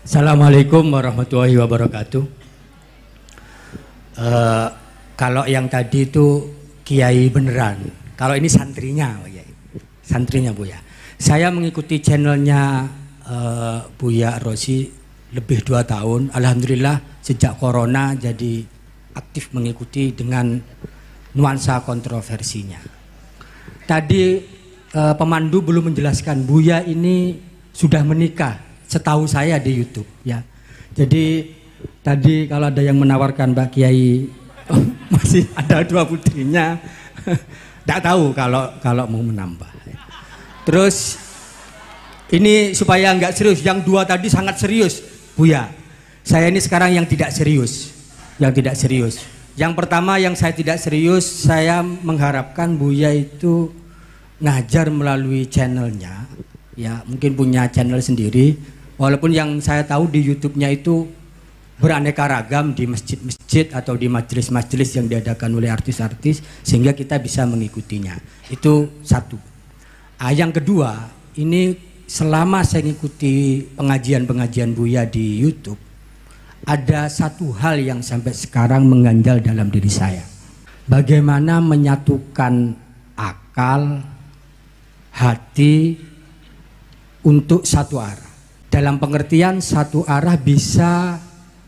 Assalamualaikum warahmatullahi wabarakatuh. Kalau yang tadi itu kiai beneran, kalau ini santrinya, santrinya Buya. Saya mengikuti channelnya Buya Rosi lebih 2 tahun. Alhamdulillah sejak corona jadi aktif mengikuti dengan nuansa kontroversinya. Tadi pemandu belum menjelaskan Buya ini sudah menikah, setahu saya di YouTube ya. Jadi tadi kalau ada yang menawarkan Mbak Kiai masih ada 2 putrinya, tidak tahu kalau mau menambah. Terus ini supaya nggak serius, yang 2 tadi sangat serius Buya. Saya ini sekarang yang tidak serius, Yang pertama yang saya tidak serius, saya mengharapkan Buya itu ngajar melalui channelnya, ya mungkin punya channel sendiri. Walaupun yang saya tahu di YouTube-nya itu beraneka ragam di masjid-masjid atau di majelis-majelis yang diadakan oleh artis-artis, sehingga kita bisa mengikutinya. Itu satu. Yang kedua, ini selama saya mengikuti pengajian-pengajian Buya di YouTube, ada satu hal yang sampai sekarang mengganjal dalam diri saya. Bagaimana menyatukan akal, hati untuk satu arah. Dalam pengertian satu arah bisa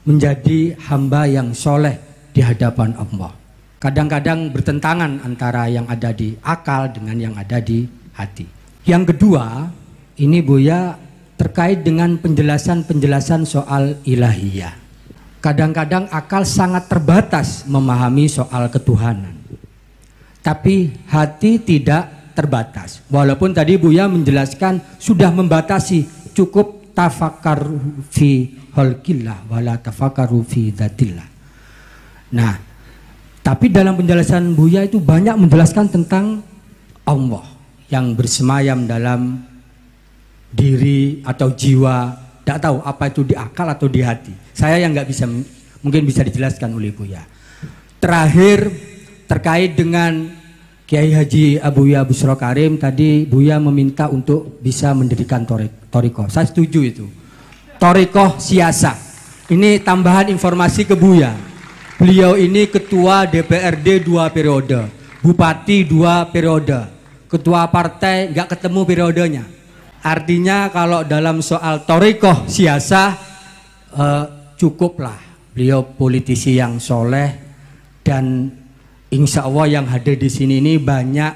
menjadi hamba yang soleh di hadapan Allah. Kadang-kadang bertentangan antara yang ada di akal dengan yang ada di hati. Yang kedua, ini Buya terkait dengan penjelasan-penjelasan soal ilahiyah. Kadang-kadang akal sangat terbatas memahami soal ketuhanan. Tapi hati tidak terbatas. Walaupun tadi Buya menjelaskan sudah membatasi, cukup tafakkaru fi khalqillah wala tafakkaru fi dzatillah. Nah, tapi dalam penjelasan Buya itu banyak menjelaskan tentang Allah yang bersemayam dalam diri atau jiwa. Tidak tahu apa itu di akal atau di hati. Saya yang nggak bisa, mungkin bisa dijelaskan oleh Buya. Terakhir terkait dengan Kiai Haji Abuya Busro Karim, tadi Buya meminta untuk bisa mendirikan Thariqah. Saya setuju itu. Thariqah Siasa. Ini tambahan informasi ke Buya. Beliau ini ketua DPRD 2 periode, bupati 2 periode, ketua partai nggak ketemu periodenya. Artinya kalau dalam soal Thariqah Siasa cukuplah beliau politisi yang soleh, dan insya Allah yang hadir di sini ini banyak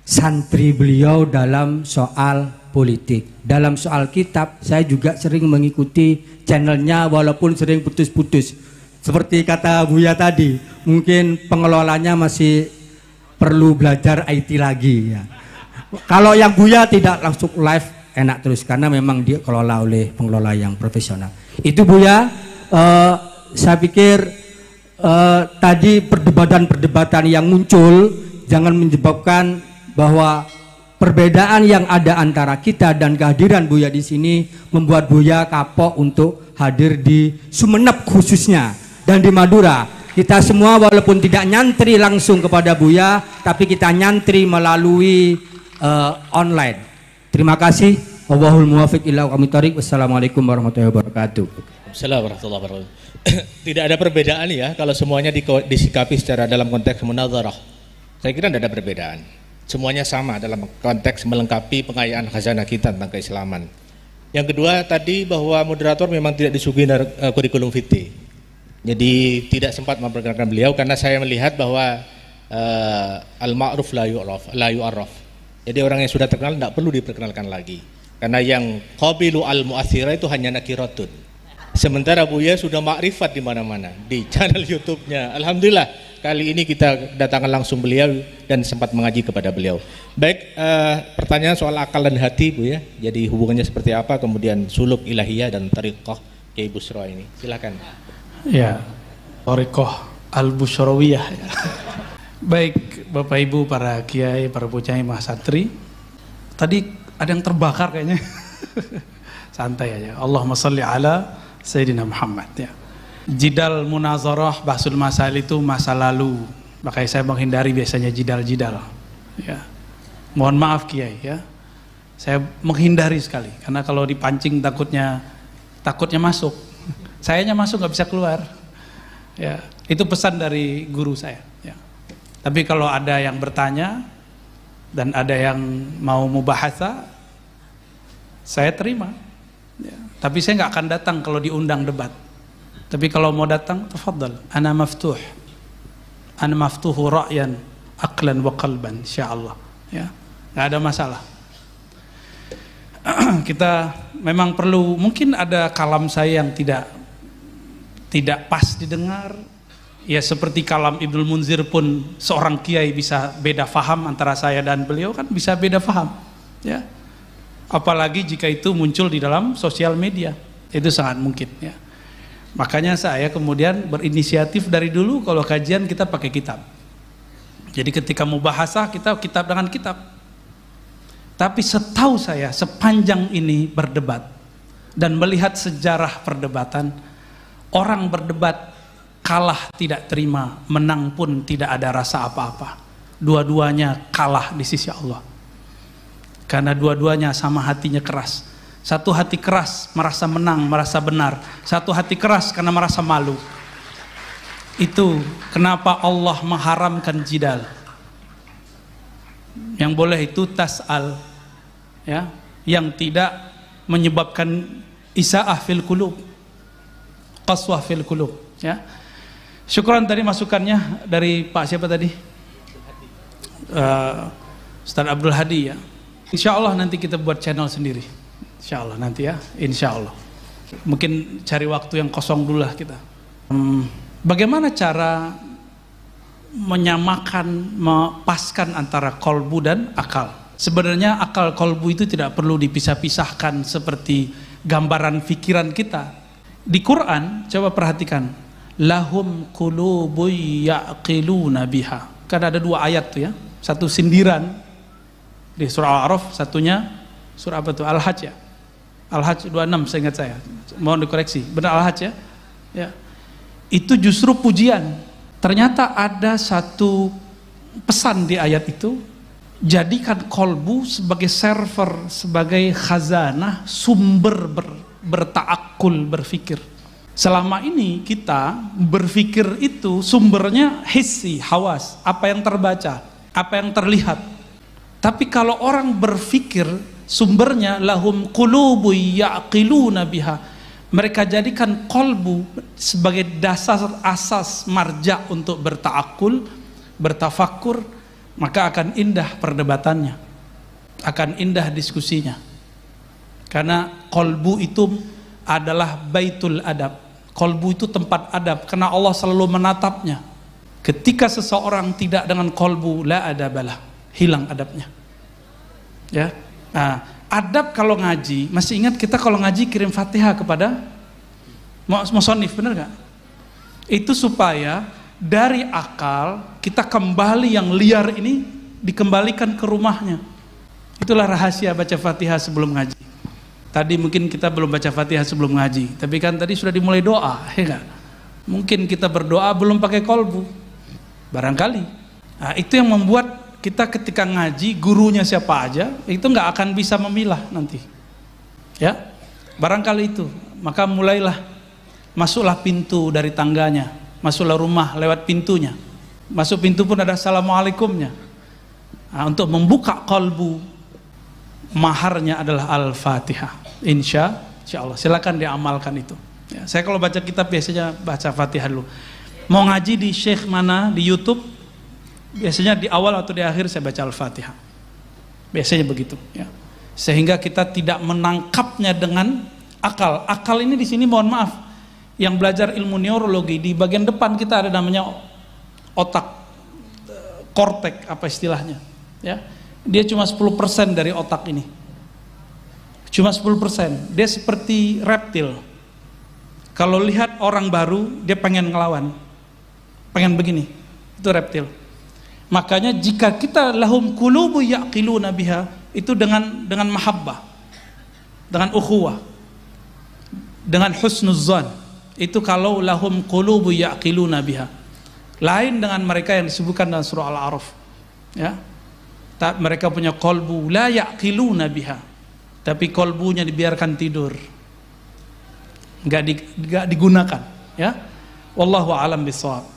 santri beliau dalam soal politik. Dalam soal kitab, saya juga sering mengikuti channelnya walaupun sering putus-putus. Seperti kata Buya tadi, mungkin pengelolanya masih perlu belajar IT lagi ya. Kalau yang Buya tidak langsung live enak terus karena memang dia kelola oleh pengelola yang profesional. Itu Buya, saya pikir tadi perdebatan-perdebatan yang muncul jangan menyebabkan bahwa perbedaan yang ada antara kita dan kehadiran Buya di sini membuat Buya kapok untuk hadir di Sumeneb khususnya dan di Madura. Kita semua walaupun tidak nyantri langsung kepada Buya, tapi kita nyantri melalui online. Terima kasih. Wallahul muwaffiq ila aqwamit thoriq. Wassalamualaikum warahmatullahi wabarakatuh. Assalamualaikum warahmatullahi wabarakatuh. Tidak ada perbedaan ya kalau semuanya disikapi secara dalam konteks munadharah. Saya kira tidak ada perbedaan. Semuanya sama dalam konteks melengkapi pengayaan khazanah kita tentang keislaman. Yang kedua tadi bahwa moderator memang tidak disuguhi kurikulum vitae. Jadi tidak sempat memperkenalkan beliau karena saya melihat bahwa al-ma'ruf la yu'arraf. Jadi orang yang sudah terkenal tidak perlu diperkenalkan lagi. Karena yang qabilu al-mu'athira itu hanya nakiratun. Sementara Buya sudah makrifat di mana-mana di channel YouTube-nya. Alhamdulillah kali ini kita datangkan langsung beliau dan sempat mengaji kepada beliau. Baik, pertanyaan soal akal dan hati Buya. Jadi hubungannya seperti apa? Kemudian suluk ilahiyah dan thariqah Kiai Busro ini. Silakan. Ya, thariqah al-Busrawiyah. Ya. Baik, Bapak Ibu, para kiai, para bocah mahasantri. Tadi ada yang terbakar kayaknya. Santai aja. Allahumma sholli ala Sayyidina Muhammad ya. Jidal munazarah bahsul masail itu masa lalu. Makanya saya menghindari biasanya jidal-jidal. Ya. Mohon maaf Kiai ya. Saya menghindari sekali karena kalau dipancing takutnya takutnya masuk. Sayanya masuk nggak bisa keluar. Ya, itu pesan dari guru saya. Ya. Tapi kalau ada yang bertanya dan ada yang mau mubahasa, saya terima. Ya. Tapi saya nggak akan datang kalau diundang debat. Tapi kalau mau datang, tafadhal. Ana maftuh. Ana maftuhu ra'yan, aqlan wa qalban, insyaallah. Ya, nggak ada masalah. Kita memang perlu, mungkin ada kalam saya yang tidak pas didengar. Ya seperti kalam Ibnul Munzir pun seorang kiai bisa beda faham antara saya dan beliau, kan bisa beda faham. Ya. Apalagi jika itu muncul di dalam sosial media, itu sangat mungkin. Ya. Makanya saya kemudian berinisiatif dari dulu kalau kajian kita pakai kitab. Jadi ketika mau bahasa kita kitab dengan kitab. Tapi setahu saya sepanjang ini berdebat dan melihat sejarah perdebatan, orang berdebat kalah tidak terima, menang pun tidak ada rasa apa-apa. Dua-duanya kalah di sisi Allah. Karena dua-duanya sama hatinya keras. Satu hati keras merasa menang, merasa benar. Satu hati keras karena merasa malu. Itu kenapa Allah mengharamkan jidal. Yang boleh itu tas'al, ya, yang tidak menyebabkan isa'ah fil qulub, qaswah fil qulub, ya. Syukran tadi masukannya dari Pak siapa tadi? Ustaz Abdul Hadi, ya. Insya Allah nanti kita buat channel sendiri. Insya Allah nanti, ya. Insya Allah. Mungkin cari waktu yang kosong dulu lah kita. Bagaimana cara menyamakan, mepaskan antara kolbu dan akal? Sebenarnya akal kolbu itu tidak perlu dipisah-pisahkan seperti gambaran pikiran kita. Di Quran, coba perhatikan, lahum qulubu ya'qiluna biha. Kan ada dua ayat tuh, ya. Satu sindiran di surah Al-A'raf, satunya surah apa tuh? Al-Hajj, ya. Al-Hajj 26 seingat saya. Mohon dikoreksi. Benar Al-Hajj, ya? Ya. Itu justru pujian. Ternyata ada satu pesan di ayat itu, jadikan kolbu sebagai server, sebagai khazanah, sumber bertaakul, berfikir. Selama ini kita berfikir itu sumbernya hissi, hawas, apa yang terbaca, apa yang terlihat. Tapi kalau orang berfikir, sumbernya lahum qulubu ya'qiluna biha. Mereka jadikan kolbu sebagai dasar asas marja untuk bertaakul, bertafakur, maka akan indah perdebatannya, akan indah diskusinya. Karena kolbu itu adalah baitul adab. Kolbu itu tempat adab, karena Allah selalu menatapnya. Ketika seseorang tidak dengan kolbu, la adabalah, hilang adabnya. Ya, nah, adab kalau ngaji, masih ingat kita kalau ngaji kirim Fatihah kepada musonif, benar gak? Itu supaya dari akal kita kembali yang liar ini dikembalikan ke rumahnya. Itulah rahasia baca Fatihah sebelum ngaji. Tadi mungkin kita belum baca Fatihah sebelum ngaji, tapi kan tadi sudah dimulai doa, ya gak? Mungkin kita berdoa belum pakai kolbu, barangkali. Nah, itu yang membuat kita ketika ngaji, gurunya siapa aja, itu nggak akan bisa memilah nanti. Ya, barangkali itu. Maka mulailah, masuklah pintu dari tangganya, masuklah rumah lewat pintunya. Masuk pintu pun ada assalamualaikumnya. Nah, untuk membuka kolbu, maharnya adalah Al-Fatihah. Insya Allah. Silakan diamalkan itu. Ya, saya kalau baca kitab biasanya baca Fatihah dulu. Mau ngaji di Syekh mana di YouTube? Biasanya di awal atau di akhir saya baca Al-Fatihah. Biasanya begitu, ya. Sehingga kita tidak menangkapnya dengan akal. Akal ini di sini mohon maaf, yang belajar ilmu neurologi di bagian depan kita ada namanya otak, kortek apa istilahnya, ya. Dia cuma 10% dari otak ini. Cuma 10%. Dia seperti reptil. Kalau lihat orang baru, dia pengen ngelawan. Pengen begini. Itu reptil. Makanya jika kita lahum qulubu ya'qiluna biha, itu dengan mahabbah, dengan ukhuwah, dengan husnuzan. Itu kalau lahum qulubu ya'qiluna biha. Lain dengan mereka yang disebutkan dalam surah Al-A'raf, ya. Mereka punya qalbu la ya'qiluna biha, tapi qalbunya dibiarkan tidur. nggak digunakan, ya. Wallahu a'lam bishawab.